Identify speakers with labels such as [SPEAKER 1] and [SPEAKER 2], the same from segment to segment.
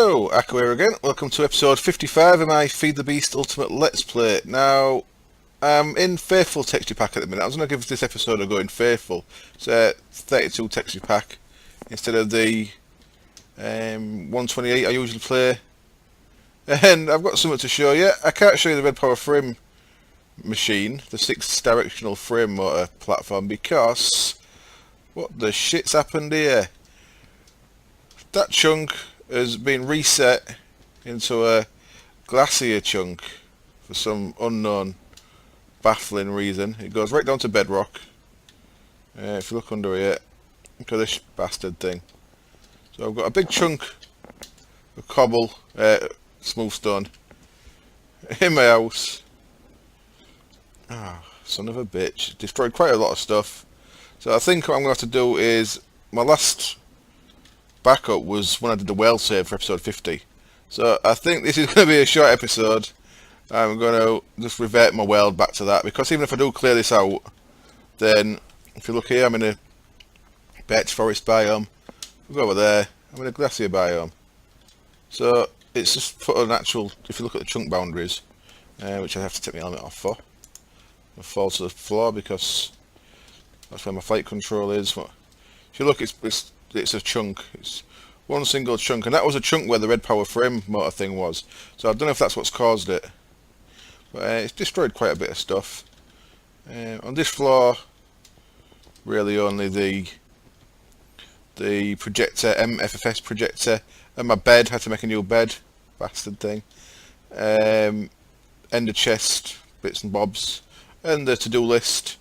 [SPEAKER 1] Hello, Akko here again. Welcome to episode 55 of my Feed the Beast Ultimate Let's Play. Now, I'm in Faithful texture pack at the minute. I was going to give this episode a go in Faithful. It's a 32 texture pack instead of the 128 I usually play. And I've got something to show you. I can't show you the Red Power Frame machine, the 6-directional frame motor platform, because what the shit's happened here? That chunk has been reset into a glacier chunk for some unknown, baffling reason. It goes right down to bedrock. If you look under here, look at this bastard thing. So I've got a big chunk of cobble, smooth stone, in my house. Ah, son of a bitch. Destroyed quite a lot of stuff. So I think what I'm going to have to do is, my last backup was when I did the whale save for episode 50. So I think this is going to be a short episode. I'm going to just revert my world back to that, because even if I do clear this out, then if you look here, I'm in a birch forest biome. We'll go over there, I'm in a glacier biome. So it's just put an actual, if you look at the chunk boundaries, which I have to take my helmet off for, I fall to the floor because that's where my flight control is. If you look, it's a chunk. It's one single chunk, and that was a chunk where the Red Power Frame motor thing was. So I don't know if that's what's caused it, but it's destroyed quite a bit of stuff. On this floor, really only the projector, MFFS projector, and my bed. Had to make a new bed, bastard thing. Ender chest, bits and bobs, and the to-do list.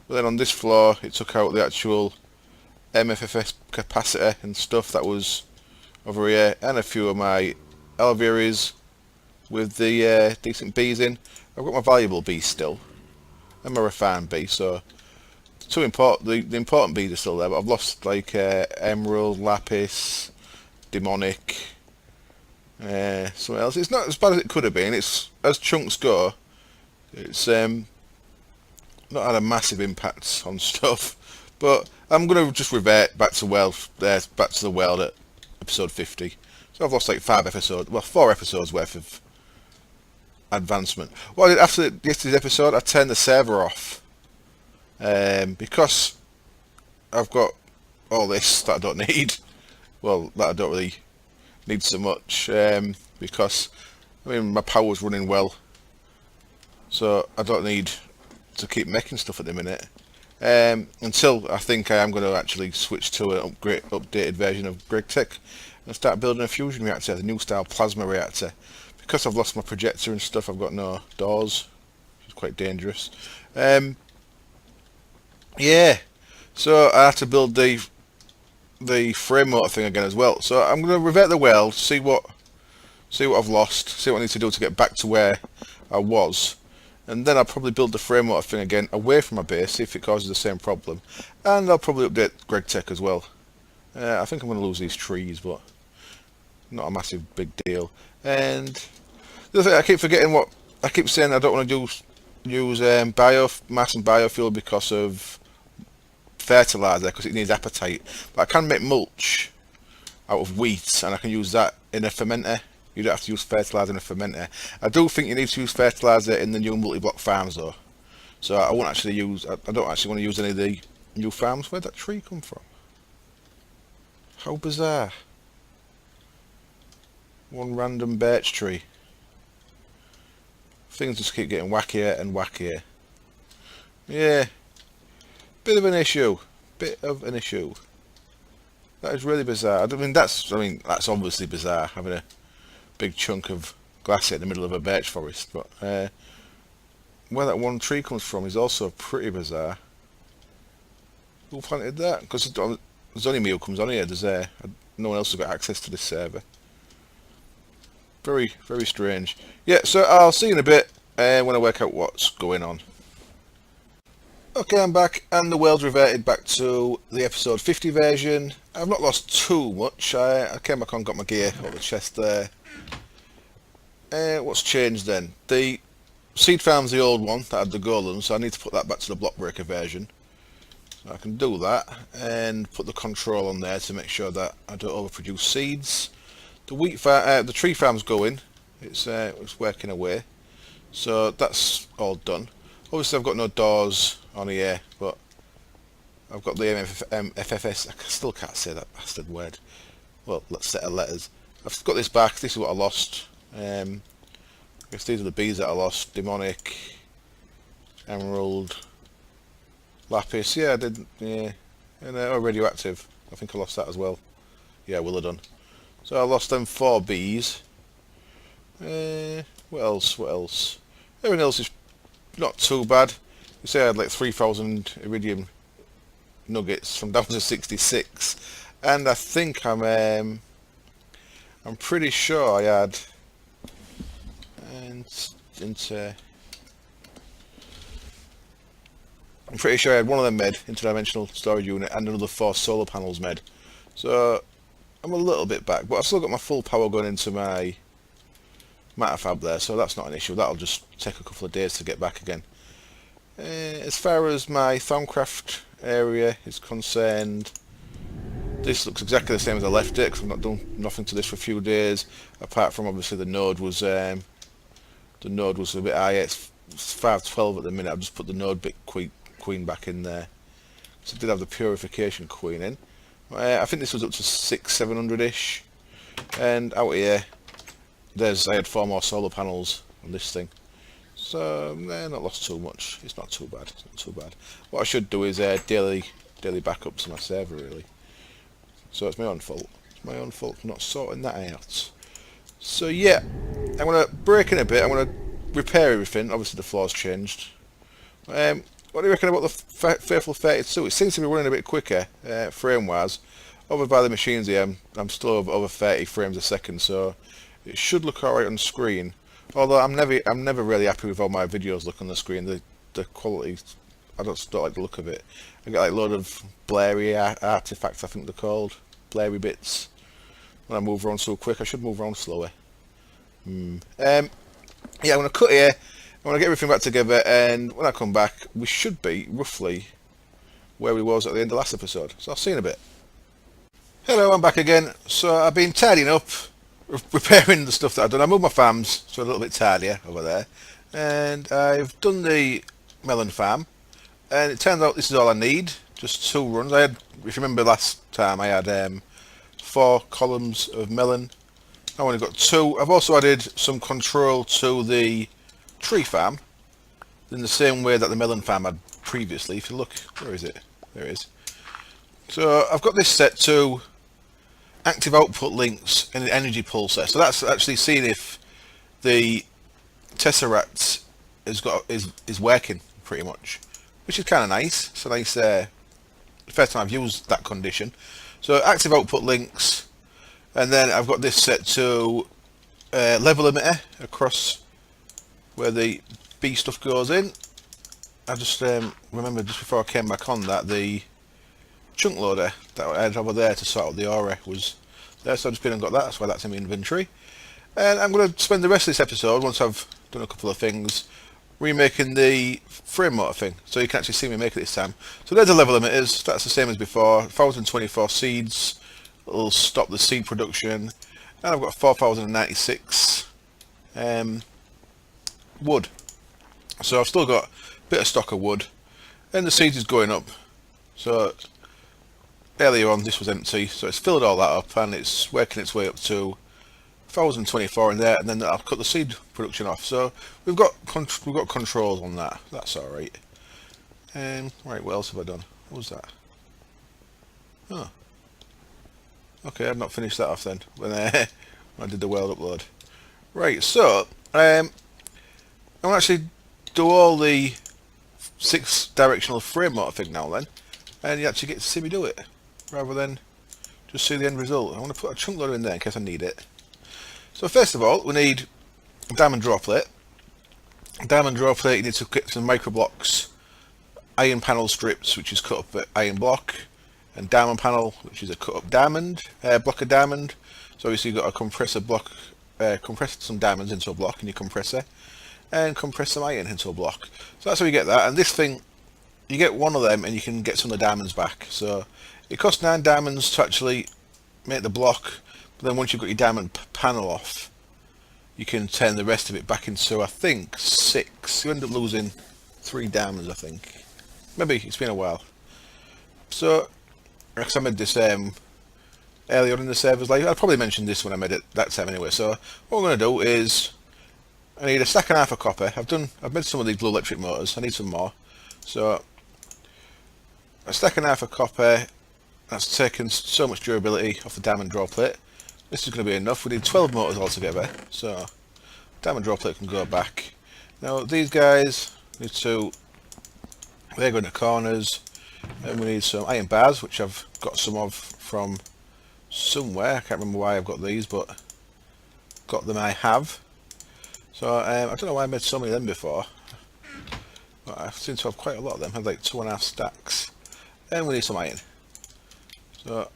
[SPEAKER 1] But then on this floor, it took out the actual MFFS capacitor and stuff that was over here, and a few of my alveoles with the decent bees in. I've got my valuable bees still, and my refined bee, so the important bees are still there, but I've lost like emerald, lapis, demonic, something else. It's not as bad as it could have been. It's, as chunks go, it's not had a massive impact on stuff, but I'm going to just revert back to back to the world at episode 50. So I've lost like 4 episodes worth of advancement. Well, after yesterday's episode, I turned the server off because I've got all this that I don't need. Well, that I don't really need so much, because I mean my power's running well, so I don't need to keep making stuff at the minute. Until I think I am going to actually switch to an updated version of GregTech and start building a fusion reactor, the new style plasma reactor. Because I've lost my projector and stuff, I've got no doors, which is quite dangerous. Yeah, so I have to build the frame motor thing again as well. So I'm going to revert the world, see what I've lost, see what I need to do to get back to where I was. And then I'll probably build the frame motor thing again away from my base, see if it causes the same problem. And I'll probably update GregTech as well. I think I'm going to lose these trees, but not a massive big deal. And the other thing, I keep forgetting what I keep saying. I don't want to use biomass and biofuel because of fertilizer, because it needs apatite. But I can make mulch out of wheat, and I can use that in a fermenter. You don't have to use fertilizer in a fermenter. I do think you need to use fertilizer in the new multi-block farms though. So I won't actually use. I don't actually want to use any of the new farms. Where'd that tree come from? How bizarre! One random birch tree. Things just keep getting wackier and wackier. Yeah, bit of an issue. Bit of an issue. That is really bizarre. I mean, that's obviously bizarre, having a big chunk of glacier in the middle of a birch forest, but where that one tree comes from is also pretty bizarre. Who planted that? Because there's only me who comes on here. No one else has got access to this server. Very, very strange. Yeah, so I'll see you in a bit when I work out what's going on. Okay, I'm back, and the world's reverted back to the episode 50 version. I've not lost too much. I came back on, got my gear out of the chest there. What's changed then? The seed farm's the old one that had the golems, so I need to put that back to the block breaker version. So I can do that and put the control on there to make sure that I don't overproduce seeds. The wheat farm, the tree farm's going. It's working away. So that's all done. Obviously, I've got no doors on here, but I've got the FFS. I still can't say that bastard word. Well, let's set of letters. I've got this back. This is what I lost. I guess these are the bees that I lost. Demonic, Emerald, Lapis. Yeah, I did. Yeah, and radioactive. I think I lost that as well. Yeah, I will have done. So I lost them 4 bees. What else? What else? Everything else is not too bad. You say I had like 3,000 iridium nuggets from down to 66, and I think I'm pretty sure I had I'm pretty sure I had one of them made, interdimensional storage unit, and another 4 solar panels made. So I'm a little bit back, but I've still got my full power going into my matter fab there, so that's not an issue. That'll just take a couple of days to get back again. As far as my Thaumcraft area is concerned, this looks exactly the same as I left it, because I've not done nothing to this for a few days, apart from obviously the node was a bit higher. It's 512 at the minute. I've just put the node bit queen back in there. So I did have the purification queen in. I think this was up to 600-700-ish, and out here I had 4 more solar panels on this thing. So not lost too much. It's not too bad. It's not too bad. What I should do is daily backups to my server, really. So it's my own fault. It's my own fault for not sorting that out. So yeah, I'm gonna break in a bit. I'm gonna repair everything. Obviously the floor's changed. What do you reckon about the Faithful 32? It seems to be running a bit quicker frame-wise. Over by the machines here, I'm still over 30 frames a second, so it should look alright on screen. Although I'm never really happy with how my videos look on the screen. The quality, I don't like the look of it. I get like a load of blurry artifacts, I think they're called, blurry bits. When I move around so quick, I should move around slower. Yeah, I'm gonna cut here. I'm gonna get everything back together, and when I come back, we should be roughly where we was at the end of last episode. So I'll see you in a bit. Hello, I'm back again. So I've been tidying up, repairing the stuff that I've done. I moved my farms, so a little bit tidier over there, and I've done the melon farm, and it turns out this is all I need, just 2 runs. I had, if you remember last time, I had 4 columns of melon. I only got 2. I've also added some control to the tree farm in the same way that the melon farm had previously. If you look, where is it? There it is. So I've got this set to active output links and an energy pulsar. So that's actually seeing if the Tesseract is working pretty much, which is kind of nice. It's a nice first time I've used that condition. So active output links, and then I've got this set to level emitter across where the B stuff goes in. I just remember just before I came back on that the chunk loader that I had over there to sort out the aura was there, so I've just been and got that. That's why that's in my inventory. And I'm going to spend the rest of this episode, once I've done a couple of things, remaking the frame motor thing, so you can actually see me make it this time. So there's the level emitters. That's the same as before. 1024 seeds. It'll stop the seed production, and I've got 4096 wood. So I've still got a bit of stock of wood, and the seeds is going up. So earlier on this was empty, so it's filled all that up, and it's working its way up to 1024 in there, and then I'll cut the seed production off. So we've got controls on that. That's all right. Right, what else have I done? What was that? Oh, okay, I've not finished that off then when I did the world upload. Right, so I'm gonna actually do all the 6 directional frame motor thing now then, and you actually get to see me do it rather than just see the end result. I want to put a chunk loader in there in case I need it. So first of all, we need a diamond draw plate. Diamond draw plate, you need to get some micro blocks, iron panel strips, which is cut up at iron block, and diamond panel, which is a cut up diamond, block of diamond. So obviously you've got a compressor block, compress some diamonds into a block in your compressor, and compress some iron into a block. So that's how you get that. And this thing, you get 1 of them and you can get some of the diamonds back. So it costs 9 diamonds to actually make the block, but then once you've got your diamond panel off, you can turn the rest of it back into, I think, 6. You end up losing 3 diamonds, I think. Maybe, it's been a while. So, because I made this earlier on in the server's life, I probably mentioned this when I made it that time anyway. So, what I'm going to do is, I need a stack and a half of copper. I've made some of these blue electric motors. I need some more. So, a stack and a half of copper. That's taken so much durability off the diamond draw plate. This is going to be enough. We need 12 motors altogether. So, diamond draw plate can go back. Now, these guys need to, they go in the corners. And we need some iron bars, which I've got some of from somewhere. I can't remember why I've got these, but got them I have. So, I don't know why I made so many of them before. But I seem to have quite a lot of them. I had like 2.5 stacks. And we need some iron. So,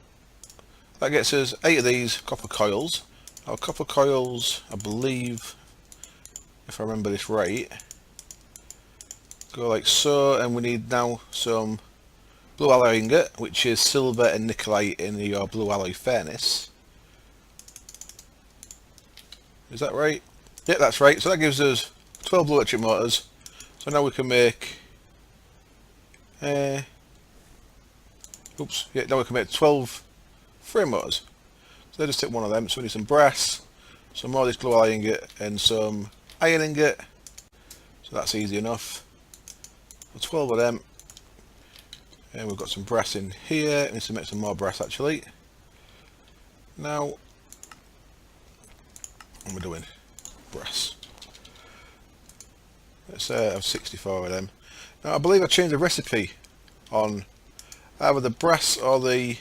[SPEAKER 1] that gets us 8 of these copper coils. Our copper coils, I believe, if I remember this right, go like so, and we need now some blue alloy ingot, which is silver and nickelite in your blue alloy furnace. Is that right? Yeah, that's right. So that gives us 12 blue electric motors. So now we can make now we can make 12 frame motors. So let's just take one of them. So we need some brass, some more of this blue alloy ingot, and some iron ingot. So that's easy enough. So 12 of them. And we've got some brass in here. We need to make some more brass actually. Now, what am I doing? Brass. Let's have 64 of them. Now I believe I changed the recipe on either the brass or the...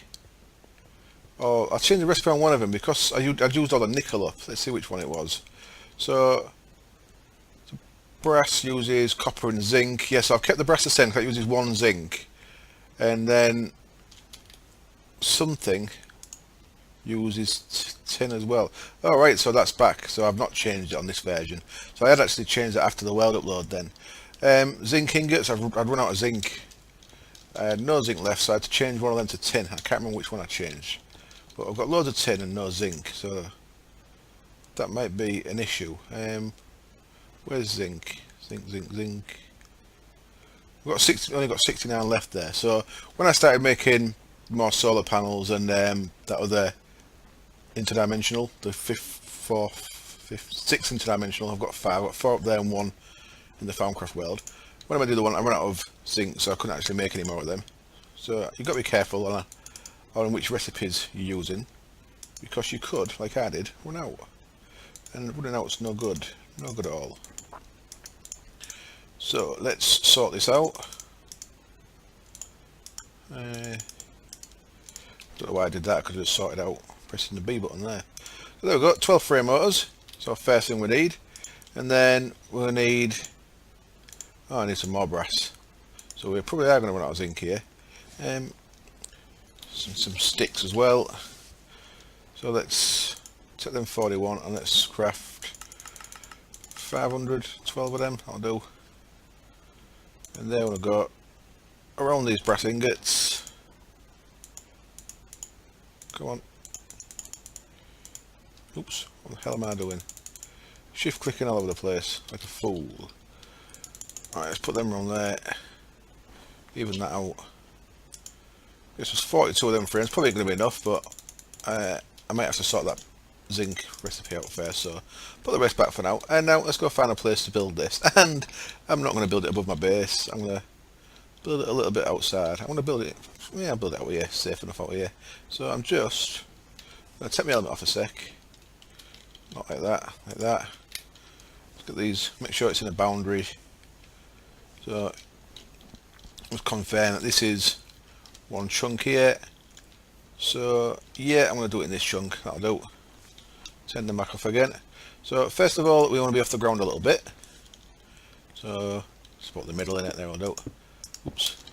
[SPEAKER 1] I changed the recipe on one of them because I'd used all the nickel up. Let's see which one it was. So, brass uses copper and zinc. Yes, I've kept the brass the same because it uses 1 zinc. And then something uses tin as well. Alright, so that's back. So I've not changed it on this version. So I had actually changed it after the world upload then. Zinc ingots, I'd run out of zinc. I had no zinc left, so I had to change one of them to tin. I can't remember which one I changed. But I've got loads of tin and no zinc, so that might be an issue. Where's zinc? Zinc. We've got only got 69 left there. So when I started making more solar panels and that other interdimensional, the 6 interdimensional, I've got 5. I've got 4 up there and 1 in the Farmcraft world. When I did the one, I ran out of zinc, so I couldn't actually make any more of them. So you've got to be careful on which recipes you're using, because you could, like I did, run out. And running out's no good at all. So let's sort this out. Don't know why I did that. I could have just sorted out pressing the B button there. So there we go, 12 frame motors. So first thing we need, and then we'll need. I need some more brass. So we probably are going to run out of zinc here. Some sticks as well. So let's take them 41 and let's craft 512 of them. That'll do. And then we'll go around these brass ingots. Come on. Oops, what the hell am I doing? Shift clicking all over the place like a fool. Alright, let's put them around there. Even that out. This was 42 of them frames, probably going to be enough, but I might have to sort that zinc recipe out first, so put the rest back for now. And now let's go find a place to build this. And I'm not going to build it above my base, I'm going to build it a little bit outside. I'm going to build it, yeah, I'll build it out here, safe enough out here. So I'm just going to take my element off a sec. Not like that, like that. Let's get these, make sure it's in a boundary. So let's confirm that this is one chunk here. So yeah, I'm going to do it in this chunk, that'll do. Turn them back off again. So first of all, we want to be off the ground a little bit. So just put the middle in it, there will do. Oops.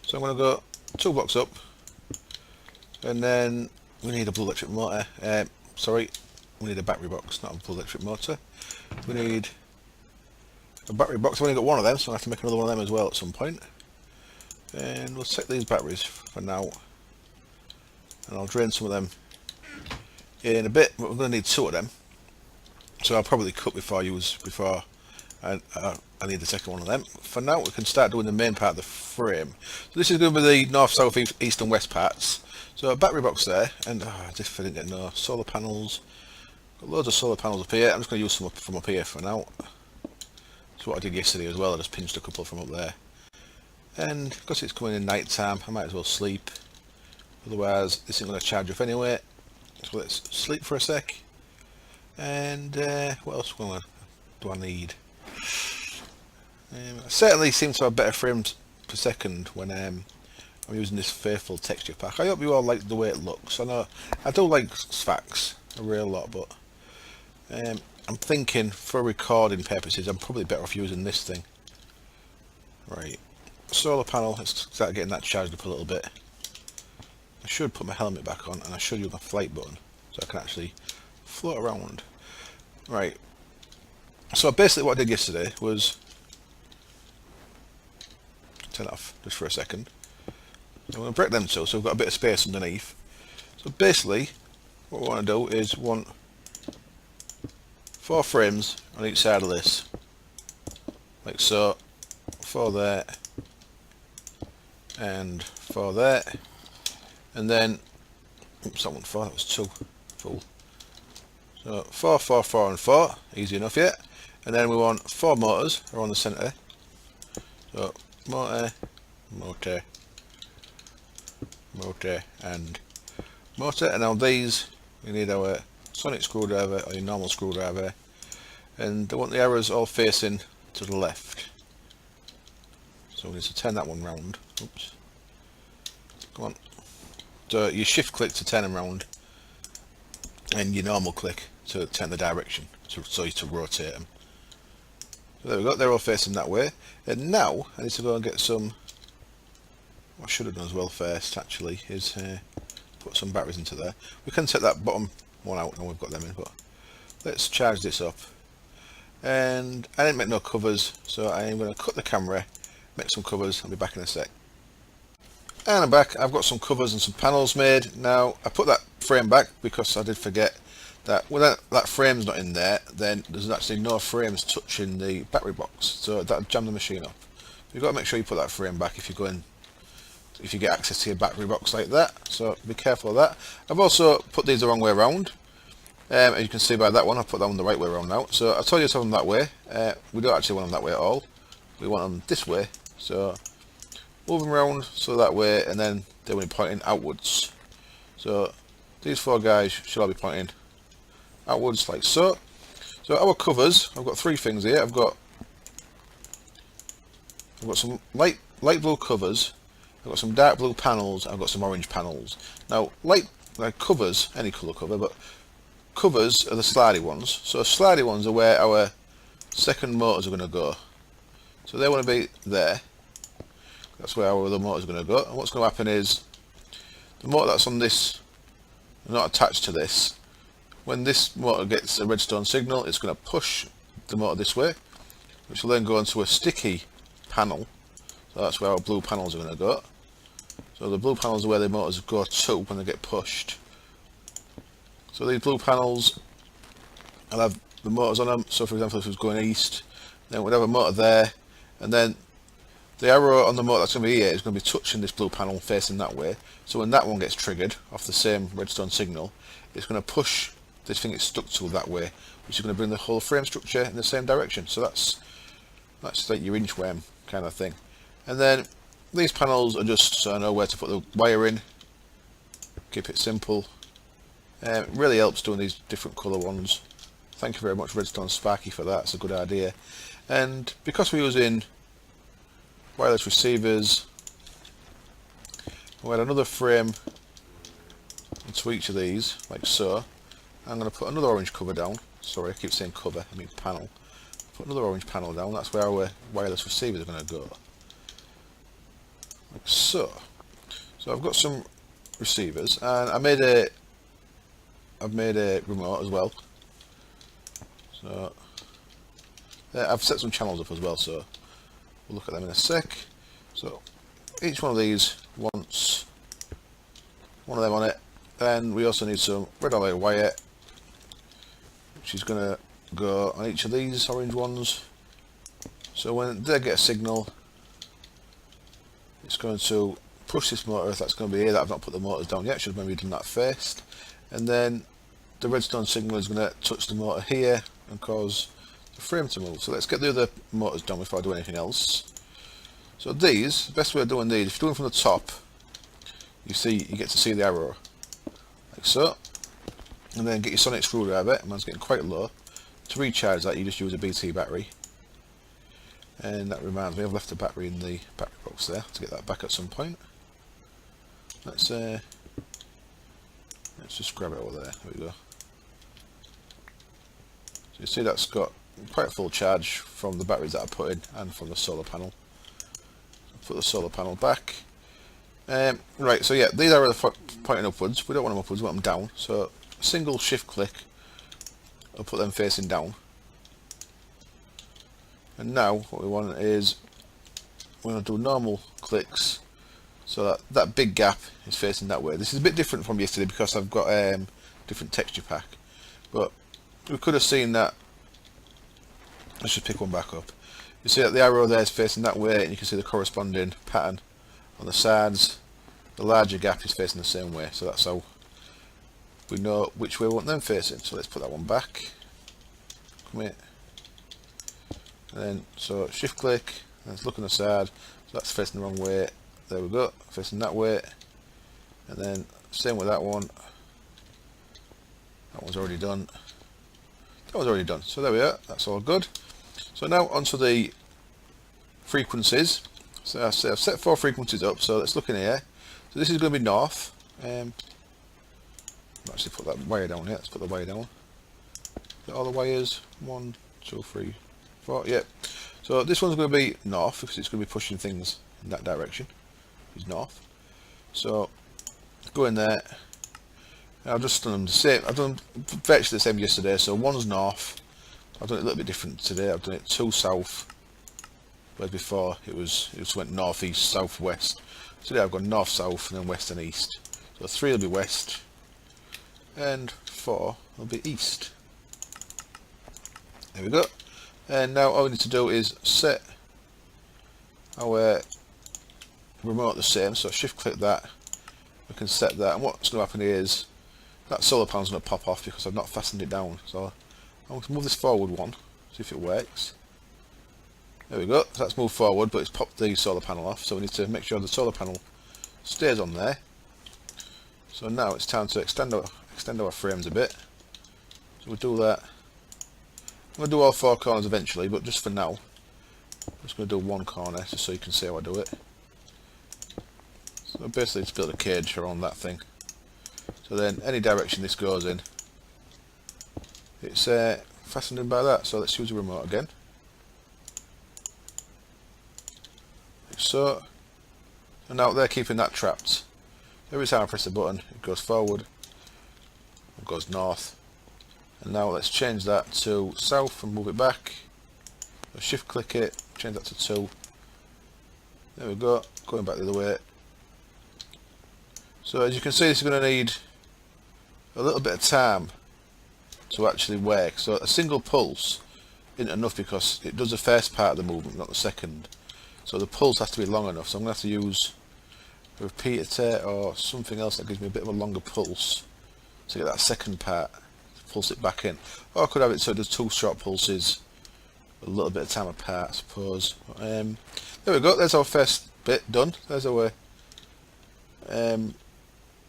[SPEAKER 1] So I'm going to go 2 blocks up. And then we need a blue electric motor. Sorry, we need a battery box, not a blue electric motor. We need a battery box. I've only got one of them, so I have to make another one of them as well at some point. And we'll set these batteries for now. And I'll drain some of them in a bit, but we're going to need two of them. So I'll probably cut before I need the second one of them. For now, we can start doing the main part of the frame. So this is going to be the north, south, east and west parts. So a battery box there, and as if I didn't get no solar panels. Got loads of solar panels up here. I'm just going to use some from up here for now. That's what I did yesterday as well. I just pinched a couple from up there. And because it's coming in night time, I might as well sleep. Otherwise, this isn't going to charge up anyway. So let's sleep for a sec. And what else do I need? I certainly seem to have better frames per second when I'm using this Faithful texture pack. I hope you all like the way it looks. I know I do like Sphax a real lot, but I'm thinking for recording purposes, I'm probably better off using this thing. Right, solar panel. Let's start getting that charged up a little bit. I should put my helmet back on, and I should use my flight button so I can actually float around. Right. So basically, what I did yesterday was turn it off just for a second. I'm going to break them two, so we've got a bit of space underneath. So basically, what we want to do is want 4 frames on each side of this, like so. 4 there, and 4 there, and then oops, that wasn't 4, that was 2 full. So 4, 4, 4 and 4, easy enough yet. And then we want 4 motors around the centre. So motor, motor, motor and motor. And now these, we need our sonic screwdriver or your normal screwdriver. And I want the arrows all facing to the left. So we need to turn that one round. Oops. Come on. So you shift click to turn them round, and your normal click to turn the direction, so you to rotate them. So there we go, they're all facing that way. And now I need to go and get some, what I should have done as well first actually, is put some batteries into there. We can take that bottom one out and we've got them in, but let's charge this up. And I didn't make no covers, so I am going to cut the camera, make some covers. I'll be back in a sec. And I'm back. I've got some covers and some panels made. Now I put that frame back because I did forget that when that frame's not in there, then there's actually no frames touching the battery box, so that'll jam the machine up. You've got to make sure you put that frame back if you get access to your battery box like that, so be careful of that. I've also put these the wrong way around. As you can see by that one, I put that one the right way around now. So I told you to have them that way. We don't actually want them that way at all. We want them this way. So move them around so that way, and then they will be pointing outwards. So these 4 guys should all be pointing outwards like so. So our covers, I've got 3 things here. I've got some light blue covers. I've got some dark blue panels. I've got some orange panels. Now light covers, any colour cover, but covers are the slidey ones. So slidey ones are where our second motors are going to go. So they want to be there. That's where our other motor is going to go. And what's going to happen is the motor that's on this, not attached to this, when this motor gets a redstone signal, it's going to push the motor this way, which will then go into a sticky panel. So that's where our blue panels are going to go. So the blue panels are where the motors go to when they get pushed. So these blue panels, I'll have the motors on them. So for example, if it was going east, then we'd have a motor there, and then the arrow on the motor that's going to be here is going to be touching this blue panel facing that way. So when that one gets triggered off the same redstone signal, it's going to push this thing it's stuck to that way, which is going to bring the whole frame structure in the same direction. So that's like your inchworm kind of thing. And then these panels are just so I know where to put the wire in. Keep it simple. It really helps doing these different colour ones. Thank you very much, Redstone Sparky, for that. It's a good idea. And because we're using wireless receivers, we had another frame into each of these, like so. I'm going to put another orange cover down. Sorry, I keep saying cover, I mean panel. Put another orange panel down. That's where our wireless receivers are going to go, like so. So I've got some receivers, and I've made a remote as well. So I've set some channels up as well, so we'll look at them in a sec. So each one of these wants one of them on it, and we also need some red alloy wire, which is going to go on each of these orange ones. So when they get a signal, it's going to push this motor. If that's going to be here, that I've not put the motors down yet, should have maybe done that first. And then the redstone signal is going to touch the motor here and cause the frame to move. So let's get the other motors done before I do anything else. So these, the best way of doing these, if you're doing from the top, you get to see the arrow, like so. And then get your sonic screwdriver, mine's getting quite low. To recharge that, you just use a BT battery. And that reminds me, I've left the battery in the battery box there to get that back at some point. Let's just grab it over there. There we go. So you see that's got quite a full charge from the batteries that I put in and from the solar panel. Put the solar panel back. Right, so yeah, these are pointing upwards. We don't want them upwards, we want them down. So a single shift click, I'll put them facing down. And now what we want is we're going to do normal clicks, so that big gap is facing that way. This is a bit different from yesterday because I've got different texture pack, but we could have seen that. Let's just pick one back up. You see that the arrow there is facing that way, and you can see the corresponding pattern on the sides. The larger gap is facing the same way, so that's how we know which way we want them facing. So let's put that one back. Come here. And then, so shift click, and let's look on the side, so that's facing the wrong way. There we go, facing that way. And then same with that one. That one's already done. That one's already done. So there we are, that's all good. So now onto the frequencies. So I've set 4 frequencies up, so let's look in here. So this is going to be north. Actually put that wire down here, let's put the wire down. Get all the wires, 1, 2, 3, 4, yep. So this one's going to be north because it's going to be pushing things in that direction. It's north. So go in there. And I've just done them the same. I've done virtually the same yesterday. So one's north. I've done it a little bit different today. I've done it 2 south. Whereas before it just went north, east, south, west. Today I've gone north, south, and then west and east. So 3 will be west, and 4 will be east. There we go. And now all we need to do is set our remote the same. So shift click that. We can set that, and what's going to happen is that solar panel's going to pop off because I've not fastened it down. So I'm going to move this forward one, see if it works. There we go, so that's moved forward, but it's popped the solar panel off, so we need to make sure the solar panel stays on there. So now it's time to extend our frames a bit. So we'll do that. I'm going to do all 4 corners eventually, but just for now, I'm just going to do 1 corner, just so you can see how I do it. So basically just build a cage around that thing. So then any direction this goes in, it's fastened in by that. So let's use the remote again. So, and now they're keeping that trapped. Every time I press the button, it goes forward, it goes north. And now let's change that to south and move it back. So shift click it, change that to 2. There we go, going back the other way. So as you can see, this is going to need a little bit of time to actually work. So a single pulse isn't enough because it does the first part of the movement, not the second. So the pulse has to be long enough, so I'm going to have to use a repeater or something else that gives me a bit of a longer pulse to get that second part, to pulse it back in. Or I could have it so it does 2 short pulses, a little bit of time apart I suppose. There we go, there's our first bit done. There's our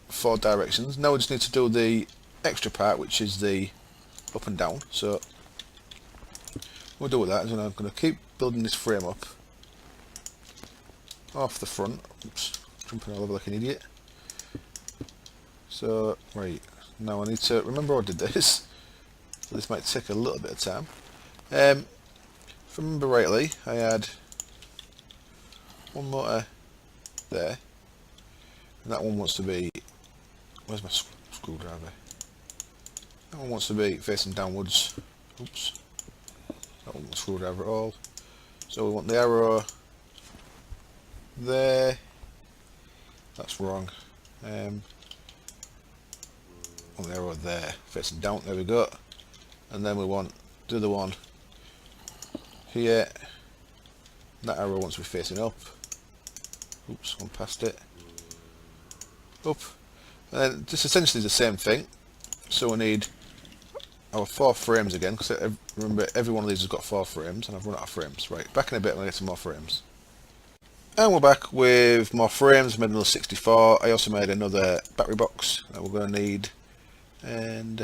[SPEAKER 1] 4 directions. Now we just need to do the extra part, which is the up and down. So we'll do with that. So I'm going to keep building this frame up off the front. Oops, jumping all over like an idiot. So right, now I need to remember I did this, so this might take a little bit of time. If I remember rightly, I had 1 motor there, and that one wants to be, where's my screwdriver? That one wants to be facing downwards. Oops, that one wants screwdriver at all. So we want the arrow there. That's wrong. on the arrow there, facing down. There we go. And then we want the other one here. That arrow wants to be facing up. Oops, gone past it. Up. And then just essentially the same thing. So we need our 4 frames again, because remember every one of these has got 4 frames, and I've run out of frames. Right, back in a bit when I get some more frames. And we're back with more frames. I made another 64. I also made another battery box that we're going to need. And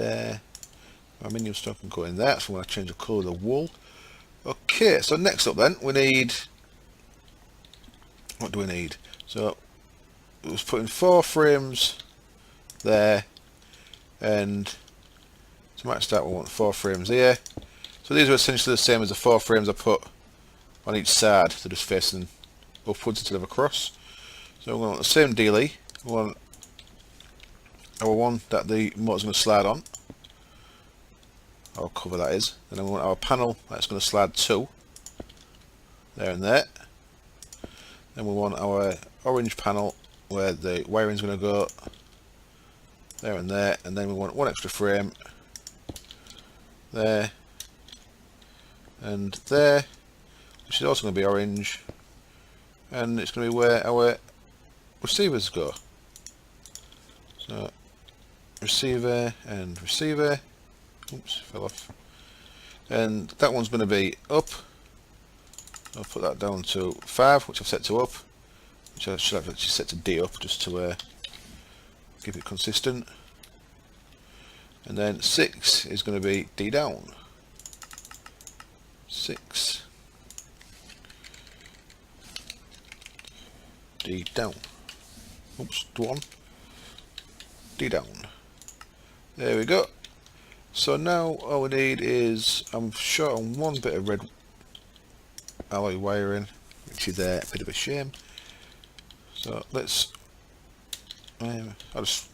[SPEAKER 1] aluminium stock can go in there, so I'm going to change the colour of the wool. Okay, so next up then, we need... What do we need? So, it was putting 4 frames there, and to match that we want 4 frames here. So these are essentially the same as the 4 frames I put on each side, so just facing upwards instead of across. So we're going to want the same dealie. We want our one that the motor's going to slide on, our cover that is, and then we want our panel that's going to slide to, there and there. Then we want our orange panel where the wiring's going to go, there and there, and then we want one extra frame there and there, which is also going to be orange, and it's going to be where our receivers go. So receiver and receiver, oops, fell off, and that one's going to be up. I'll put that down to 5, which I've set to up, which I should have actually set to D up just to keep it consistent. And then 6 is going to be D down. 6 D down. Oops, 1 D down. There we go. So now all we need is, I'm short on one bit of red alloy wiring, which is a bit of a shame. So let's, I just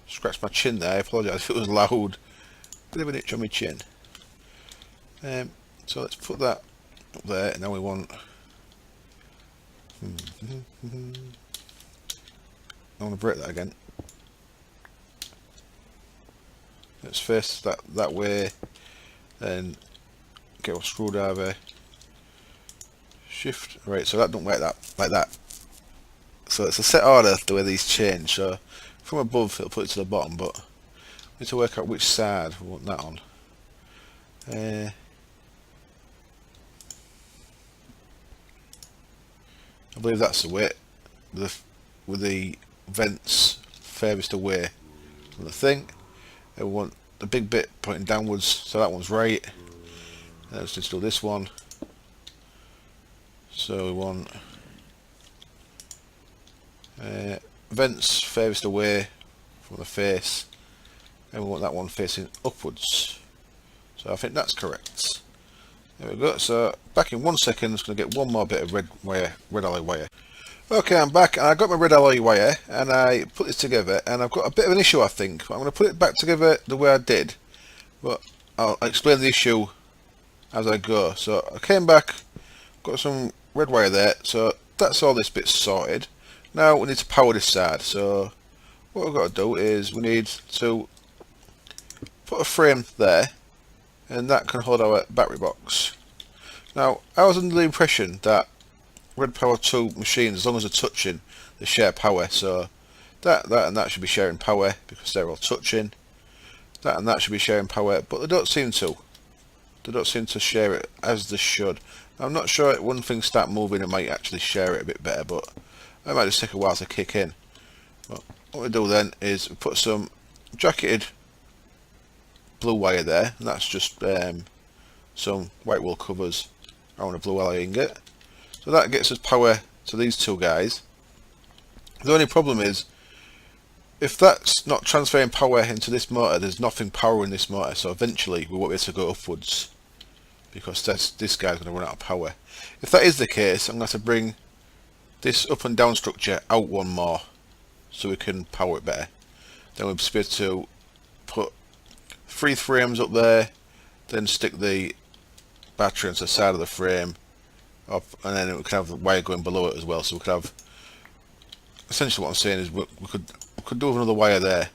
[SPEAKER 1] scratched my chin there, I apologise if it was loud, bit of an itch on my chin. So let's put that up there, and now we want, I want to break that again. Let's face that way, then get our screwdriver, shift, right, so that don't work like that. So it's a set order the way these change, so from above it'll put it to the bottom, but we need to work out which side we want that on. I believe that's the way, with the vents furthest away from the thing. And we want the big bit pointing downwards, so that one's right. Let's install this one. So we want vents furthest away from the face, and we want that one facing upwards. So I think that's correct. There we go. So back in 1 second, I'm just going to get one more bit of red alloy wire. Okay, I'm back, and I got my red alloy wire, and I put this together, and I've got a bit of an issue, I think. I'm going to put it back together the way I did, but I'll explain the issue as I go. So I came back, got some red wire there, so that's all this bit's sorted. Now we need to power this side, so what we've got to do is we need to put a frame there, and that can hold our battery box. Now I was under the impression that Red Power 2 machines, as long as they're touching, they share power, so that and that should be sharing power because they're all touching. That and that should be sharing power, but they don't seem to. They don't seem to share it as they should. I'm not sure when things start moving it might actually share it a bit better, but it might just take a while to kick in. But what we do then is we put some jacketed blue wire there, and that's just some white wool covers around a blue alloy ingot. So that gets us power to these two guys. The only problem is, if that's not transferring power into this motor, there's nothing powering this motor, so eventually we won't be able to go upwards because this guy's going to run out of power. If that is the case, I'm going to have to bring this up and down structure out one more so we can power it better. Then we'll be able to put 3 frames up there, then stick the battery onto the side of the frame up, and then we could have the wire going below it as well, so we could have, essentially what I'm saying is we could do another wire there.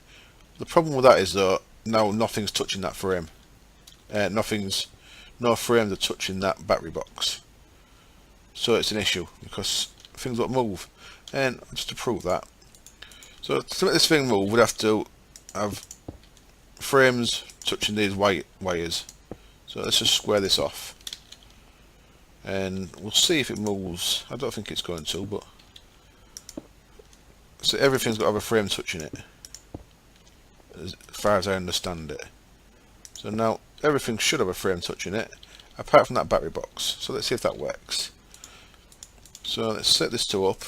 [SPEAKER 1] The problem with that is though, now nothing's touching that frame. No frames are touching that battery box. So it's an issue because things won't move. And just to prove that, so to make this thing move, we'd have to have frames touching these white wires. So let's just square this off, and we'll see if it moves. I don't think it's going to, but so everything's got to have a frame touching it, as far as I understand it. So now everything should have a frame touching it, apart from that battery box. So let's see if that works. So let's set this to up,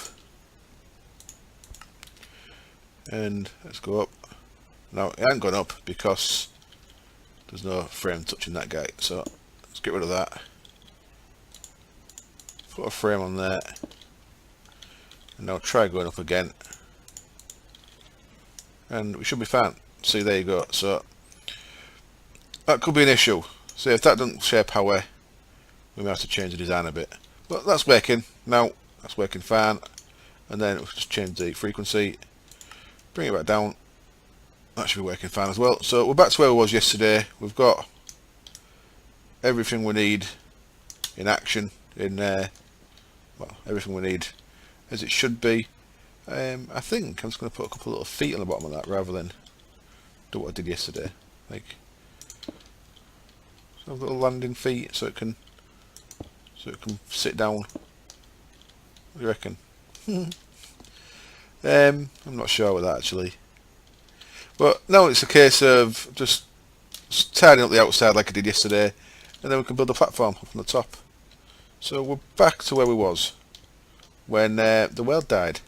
[SPEAKER 1] and let's go up. Now it ain't gone up because there's no frame touching that guy, so let's get rid of that. Put a frame on there, and now try going up again, and we should be fine. See, there you go. So that could be an issue. So if that doesn't share power, we may have to change the design a bit. But that's working now. That's working fine. And then we'll just change the frequency, bring it back down. That should be working fine as well. So we're back to where we was yesterday. We've got everything we need in action in there. Well, everything we need as it should be. I think I'm just going to put a couple of little feet on the bottom of that rather than do what I did yesterday. Like, so little landing feet so it can sit down. What do you reckon? I'm not sure with that actually. But now it's a case of just tidying up the outside like I did yesterday, and then we can build a platform up on the top. So we're back to where we was when the world died.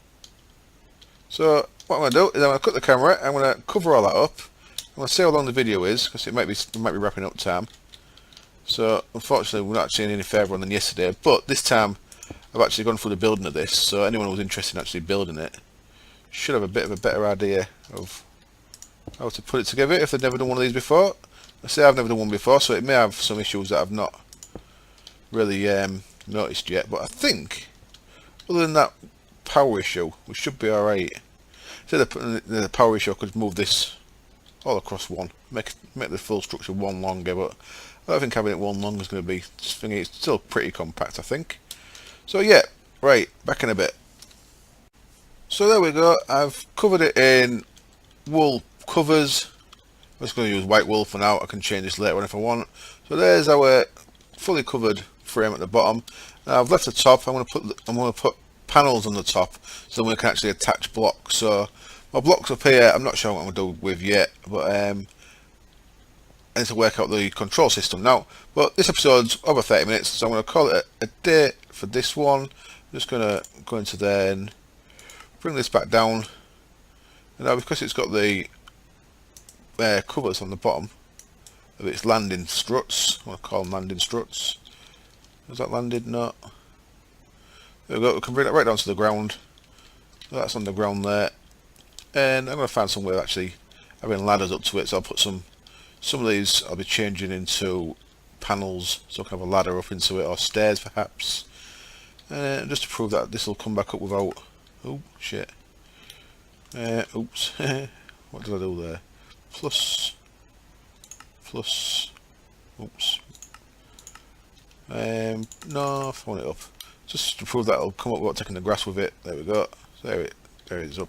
[SPEAKER 1] So what I'm going to do is I'm going to cut the camera, I'm going to cover all that up, I'm going to see how long the video is, because it might be wrapping up time. So unfortunately we're not actually any further on than yesterday, but this time I've actually gone through the building of this, so anyone who's interested in actually building it should have a bit of a better idea of how to put it together if they've never done one of these before. I say I've never done one before, so it may have some issues that I've not really noticed yet, but I think other than that power issue we should be alright. So the power issue, I could move this all across one, make the full structure one longer, but I don't think having it one long is going to be thingy. It's still pretty compact, I think. So yeah, right, back in a bit. So there we go, I've covered it in wool covers. I'm just going to use white wool for now. I can change this later on if I want. So there's our fully covered frame at the bottom. Now I've left the top. I'm going to put panels on the top so then we can actually attach blocks. So my blocks up here, I'm not sure what I'm going to do with yet, but I need to work out the control system now. But this episode's over 30 minutes, so I'm going to call it a day for this one. I'm just going to go into there and bring this back down. And now because it's got the covers on the bottom of its landing struts, I want to call them landing struts. Is that landed? No. There we go, we can bring that right down to the ground. So that's on the ground there. And I'm going to find some way of actually having ladders up to it, so I'll put some of these I'll be changing into panels, so I can have a ladder up into it, or stairs perhaps. Just to prove that this will come back up without... Oh, shit. Oops. What did I do there? Plus. Oops. No, I want it up. Just to prove that it'll come up without taking the grass with it. There we go. There it is up.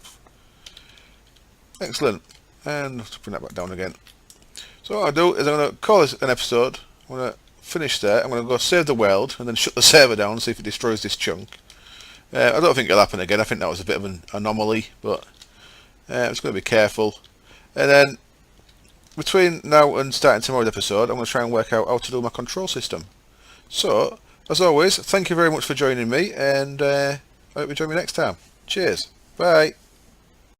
[SPEAKER 1] Excellent. And to bring that back down again. So what I'll do is I'm going to call this an episode. I'm going to finish there. I'm going to go save the world and then shut the server down and see if it destroys this chunk. I don't think it'll happen again. I think that was a bit of an anomaly, but I'm just going to be careful. And then between now and starting tomorrow's episode, I'm going to try and work out how to do my control system. So, as always, thank you very much for joining me, and I hope you join me next time. Cheers. Bye.